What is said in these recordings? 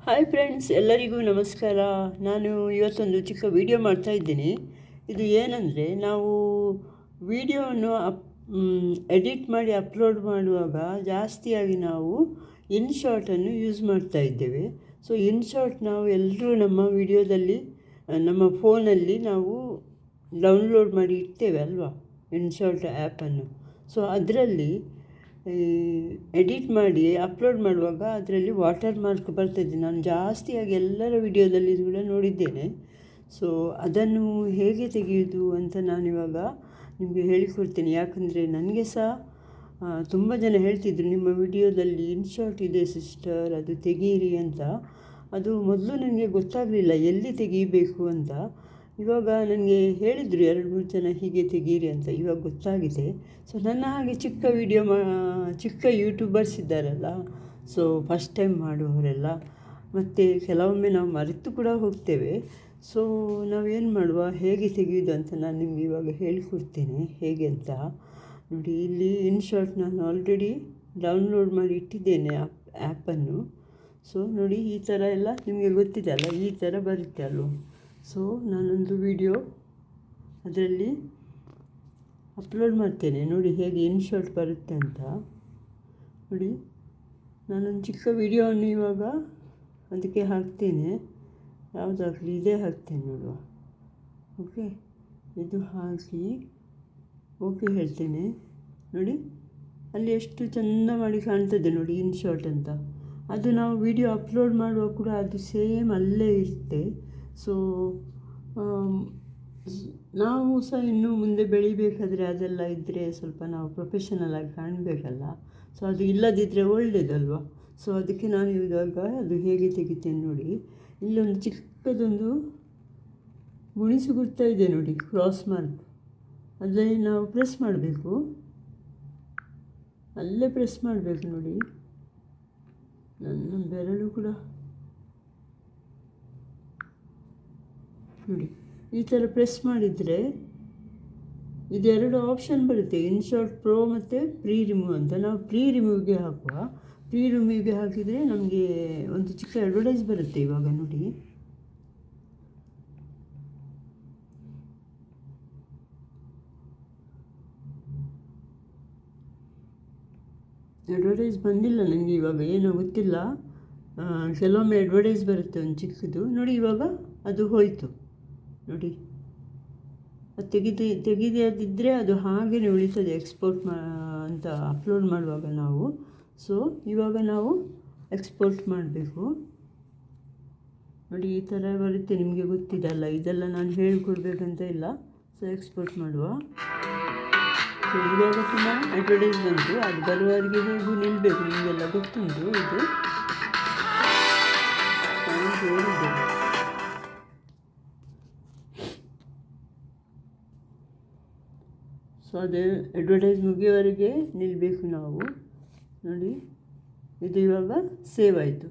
Hi friends, ಎಲ್ಲರಿಗೂ ನಮಸ್ಕಾರ. ನಾನು ಇವತ್ತೊಂದು ಚಿಕ್ಕ ವಿಡಿಯೋ ಮಾಡ್ತಾ ಇದ್ದೀನಿ. ಇದು ಏನಂದರೆ, ನಾವು ವಿಡಿಯೋವನ್ನು ಎಡಿಟ್ ಮಾಡಿ ಅಪ್ಲೋಡ್ ಮಾಡುವಾಗ ಜಾಸ್ತಿಯಾಗಿ ನಾವು ಇನ್ಶಾರ್ಟನ್ನು ಯೂಸ್ ಮಾಡ್ತಾ ಇದ್ದೇವೆ. ಸೊ ಇನ್ಶಾರ್ಟ್ ನಾವು ಎಲ್ಲರೂ ನಮ್ಮ ವಿಡಿಯೋದಲ್ಲಿ ನಮ್ಮ ಫೋನಲ್ಲಿ ನಾವು ಡೌನ್ಲೋಡ್ ಮಾಡಿ ಇಡ್ತೇವೆ ಅಲ್ವಾ, ಇನ್ಶಾರ್ಟ್ ಆ್ಯಪನ್ನು. ಸೊ ಅದರಲ್ಲಿ ಎಡಿಟ್ ಮಾಡಿ ಅಪ್ಲೋಡ್ ಮಾಡುವಾಗ ಅದರಲ್ಲಿ ವಾಟರ್ ಮಾರ್ಕ್ ಬರ್ತಾಯಿದೆ. ನಾನು ಜಾಸ್ತಿಯಾಗಿ ಎಲ್ಲರ ವಿಡಿಯೋದಲ್ಲಿ ಕೂಡ ನೋಡಿದ್ದೇನೆ. ಸೊ ಅದನ್ನು ಹೇಗೆ ತೆಗೆಯೋದು ಅಂತ ನಾನಿವಾಗ ನಿಮಗೆ ಹೇಳಿಕೊಡ್ತೀನಿ. ಯಾಕಂದರೆ ನನಗೆ ಸಹ ತುಂಬ ಜನ ಹೇಳ್ತಿದ್ರು, ನಿಮ್ಮ ವಿಡಿಯೋದಲ್ಲಿ ಇನ್ಶಾರ್ಟ್ ಇದೆ ಸಿಸ್ಟರ್, ಅದು ತೆಗೀರಿ ಅಂತ. ಅದು ಮೊದಲು ನನಗೆ ಗೊತ್ತಾಗಲಿಲ್ಲ ಎಲ್ಲಿ ತೆಗೀಬೇಕು ಅಂತ. ಇವಾಗ ನನಗೆ ಹೇಳಿದರು 2-3 ಜನ ಹೀಗೆ ತೆಗೀರಿ ಅಂತ. ಇವಾಗ ಗೊತ್ತಾಗಿದೆ. ಸೊ ನನ್ನ ಹಾಗೆ ಚಿಕ್ಕ ಯೂಟ್ಯೂಬರ್ಸ್ ಇದ್ದಾರಲ್ಲ, ಸೊ ಫಸ್ಟ್ ಟೈಮ್ ಮಾಡುವವರೆಲ್ಲ, ಮತ್ತು ಕೆಲವೊಮ್ಮೆ ನಾವು ಮರೆತು ಕೂಡ ಹೋಗ್ತೇವೆ. ಸೊ ನಾವೇನು ಮಾಡುವ, ಹೇಗೆ ತೆಗೆಯೋದು ಅಂತ ನಾನು ನಿಮಗೆ ಇವಾಗ ಹೇಳಿಕೊಡ್ತೇನೆ ಹೇಗೆ ಅಂತ. ನೋಡಿ, ಇಲ್ಲಿ ಇನ್ಶಾರ್ಟ್ ನಾನು ಆಲ್ರೆಡಿ ಡೌನ್ಲೋಡ್ ಮಾಡಿ ಇಟ್ಟಿದ್ದೇನೆ ಆ್ಯಪನ್ನು. ಸೊ ನೋಡಿ, ಈ ಥರ ಎಲ್ಲ ನಿಮಗೆ ಗೊತ್ತಿದೆ ಅಲ್ಲ, ಈ ಥರ ಬರುತ್ತೆ ಅಲ್ವ. ಸೊ ನಾನೊಂದು ವಿಡಿಯೋ ಅದರಲ್ಲಿ ಅಪ್ಲೋಡ್ ಮಾಡ್ತೇನೆ. ನೋಡಿ ಹೇಗೆ ಇನ್ಶಾರ್ಟ್ ಬರುತ್ತೆ ಅಂತ. ನೋಡಿ, ನಾನೊಂದು ಚಿಕ್ಕ ವಿಡಿಯೋವನ್ನು ಇವಾಗ ಅದಕ್ಕೆ ಹಾಕ್ತೇನೆ. ಯಾವುದಾಗಲಿ ಇದೇ ಹಾಕ್ತೇನೆ ನೋಡುವ. ಓಕೆ, ಇದು ಹಾಕಿ ಓಕೆ ಹೇಳ್ತೇನೆ. ನೋಡಿ, ಅಲ್ಲಿ ಎಷ್ಟು ಚೆಂದ ಮಾಡಿ ಕಾಣ್ತದೆ ನೋಡಿ ಇನ್ಶಾರ್ಟ್ ಅಂತ. ಅದು ನಾವು ವಿಡಿಯೋ ಅಪ್ಲೋಡ್ ಮಾಡುವಾಗ ಕೂಡ ಅದು ಸೇಮ್ ಅಲ್ಲೇ ಇರುತ್ತೆ. ಸೊ ನಾವು ಸಹ ಇನ್ನು ಮುಂದೆ ಬೆಳಿಬೇಕಾದ್ರೆ ಅದೆಲ್ಲ ಇದ್ದರೆ ಸ್ವಲ್ಪ ನಾವು ಪ್ರೊಫೆಷನಲಾಗಿ ಕಾಣಬೇಕಲ್ಲ. ಸೊ ಅದು ಇಲ್ಲದಿದ್ದರೆ ಒಳ್ಳೆಯದಲ್ವ. ಸೊ ಅದಕ್ಕೆ ನಾನು ಇವಾಗ ಅದು ಹೇಗೆ ತೆಗಿತೇನೆ ನೋಡಿ. ಇಲ್ಲೊಂದು ಚಿಕ್ಕದೊಂದು ಗುಣಿಸು ಗುರ್ತ ಇದೆ ನೋಡಿ, ಕ್ರಾಸ್ ಮಾರ್ಕ್. ಅದರಲ್ಲಿ ನಾವು ಪ್ರೆಸ್ ಮಾಡಬೇಕು, ಅಲ್ಲೇ ಪ್ರೆಸ್ ಮಾಡಬೇಕು ನೋಡಿ. ನನ್ನ ಬೆರಳು ಕೂಡ ನೋಡಿ, ಈ ಥರ ಪ್ರೆಸ್ ಮಾಡಿದರೆ ಇದೆರಡು ಆಪ್ಷನ್ ಬರುತ್ತೆ, ಇನ್ಶಾರ್ಟ್ ಪ್ರೋ ಮತ್ತು ಪ್ರೀ ರಿಮೂವ್ ಅಂತ. ನಾವು ಪ್ರೀ ರಿಮೂವ್ಗೆ ಹಾಕುವ. ಪ್ರೀ ರಿಮೂವ್ಗೆ ಹಾಕಿದರೆ ನಮಗೆ ಒಂದು ಚಿಕ್ಕ ಅಡ್ವರ್ಟೈಸ್ ಬರುತ್ತೆ. ಇವಾಗ ನೋಡಿ, ಅಡ್ವರ್ಟೈಸ್ ಬಂದಿಲ್ಲ ನನಗೆ ಇವಾಗ, ಏನೋ ಗೊತ್ತಿಲ್ಲ. ಕೆಲವೊಮ್ಮೆ ಅಡ್ವರ್ಟೈಸ್ ಬರುತ್ತೆ ಒಂದು ಚಿಕ್ಕದು ನೋಡಿ. ಇವಾಗ ಅದು ಹೋಯಿತು ನೋಡಿ. ಅದು ತೆಗೆದಿದ್ದರೆ ಅದು ಹಾಗೇ ಉಳಿತದೆ ಎಕ್ಸ್ಪೋರ್ಟ್ ಅಂತ ಅಪ್ಲೋಡ್ ಮಾಡುವಾಗ ನಾವು. ಸೊ ಇವಾಗ ನಾವು ಎಕ್ಸ್ಪೋರ್ಟ್ ಮಾಡಬೇಕು ನೋಡಿ. ಈ ಥರ ಬರುತ್ತೆ, ನಿಮಗೆ ಗೊತ್ತಿದಲ್ಲ, ಇದೆಲ್ಲ ನಾನು ಹೇಳಿಕೊಡ್ಬೇಕಂತ ಇಲ್ಲ. ಸೊ ಎಕ್ಸ್ಪೋರ್ಟ್ ಮಾಡುವ. ಸೊ ಇವಾಗ ತುಂಬ ಅಡ್ವರ್ಟೈಸ್ ಬಂತು. ಅದು ಬರುವವರೆಗೆ ಹೇಗೂ ನಿಲ್ಲಬೇಕು, ನಿಮಗೆಲ್ಲ ಗೊತ್ತುಂಟು ಇದು. ನಾನು ಹೇಳಿದ್ದೆ. ಸೊ ಅದೇ ಅಡ್ವರ್ಟೈಸ್ ಮುಗಿಯೋವರೆಗೆ ನಿಲ್ಲಬೇಕು ನಾವು ನೋಡಿ. ಇದು ಇವಾಗ ಸೇವ್ ಆಯಿತು.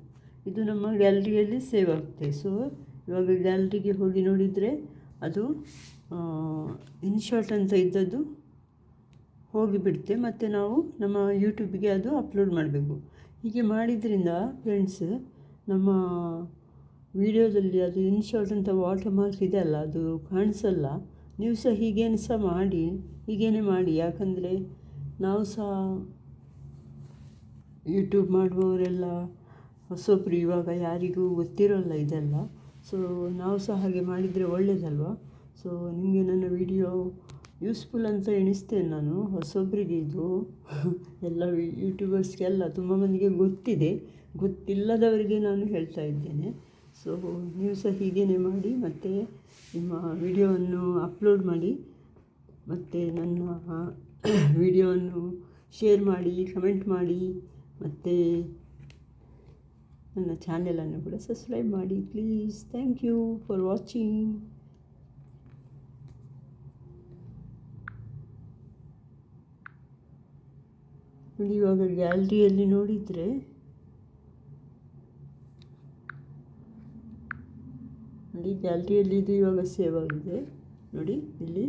ಇದು ನಮ್ಮ ಗ್ಯಾಲರಿಯಲ್ಲಿ ಸೇವ್ ಆಗುತ್ತೆ. ಸೊ ಇವಾಗ ಗ್ಯಾಲರಿಗೆ ಹೋಗಿ ನೋಡಿದರೆ ಅದು ಇನ್ಶಾರ್ಟ್ ಅಂತ ಇದ್ದದ್ದು ಹೋಗಿಬಿಡುತ್ತೆ. ಮತ್ತು ನಾವು ನಮ್ಮ ಯೂಟ್ಯೂಬಿಗೆ ಅದು ಅಪ್ಲೋಡ್ ಮಾಡಬೇಕು. ಹೀಗೆ ಮಾಡಿದ್ರಿಂದ ಫ್ರೆಂಡ್ಸ್, ನಮ್ಮ ವಿಡಿಯೋದಲ್ಲಿ ಅದು ಇನ್ಶಾರ್ಟ್ ಅಂತ ವಾಟರ್ ಮಾರ್ಕ್ ಇದೆ ಅಲ್ಲ, ಅದು ಕಾಣಿಸಲ್ಲ. ನೀವು ಸಹ ಹೀಗೇನೆ ಮಾಡಿ. ಯಾಕಂದರೆ ನಾವು ಸಹ ಯೂಟ್ಯೂಬ್ ಮಾಡುವವರೆಲ್ಲ ಹೊಸೊಬ್ಬರು, ಇವಾಗ ಯಾರಿಗೂ ಗೊತ್ತಿರೋಲ್ಲ ಇದೆಲ್ಲ. ಸೊ ನಾವು ಸಹ ಹಾಗೆ ಮಾಡಿದರೆ ಒಳ್ಳೆಯದಲ್ವ. ಸೊ ನಿಮಗೆ ನನ್ನ ವಿಡಿಯೋ ಯೂಸ್ಫುಲ್ ಅಂತ ಎಣಿಸ್ತೇನೆ ನಾನು. ಹೊಸೊಬ್ಬರಿಗೆ ಇದು ಎಲ್ಲ ಯೂಟ್ಯೂಬರ್ಸ್ಗೆಲ್ಲ ತುಂಬ ಮಂದಿಗೆ ಗೊತ್ತಿದೆ, ಗೊತ್ತಿಲ್ಲದವರಿಗೆ ನಾನು ಹೇಳ್ತಾ ಇದ್ದೇನೆ. ಸೊ ನೀವು ಸಹ ಹೀಗೇ ಮಾಡಿ, ಮತ್ತು ನಿಮ್ಮ ವಿಡಿಯೋವನ್ನು ಅಪ್ಲೋಡ್ ಮಾಡಿ, ಮತ್ತು ನನ್ನ ವಿಡಿಯೋವನ್ನು ಶೇರ್ ಮಾಡಿ, ಕಮೆಂಟ್ ಮಾಡಿ, ಮತ್ತು ನನ್ನ ಚಾನೆಲನ್ನು ಕೂಡ ಸಬ್ಸ್ಕ್ರೈಬ್ ಮಾಡಿ please. Thank you for watching. ನೋಡಿ, ಇವಾಗ ಗ್ಯಾಲರಿಯಲ್ಲಿ ನೋಡಿದರೆ ನೋಡಿ, ಗ್ಯಾಲರಿಯಲ್ಲಿ ಇದು ಇವಾಗ ಸೇವ್ ಆಗಿದೆ ನೋಡಿ. ಇಲ್ಲಿ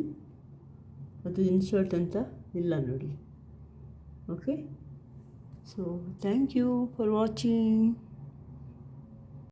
ಅದು ಇನ್ಶಾರ್ಟ್ ಅಂತ ಇಲ್ಲ ನೋಡಿ. Okay, so thank you for watching.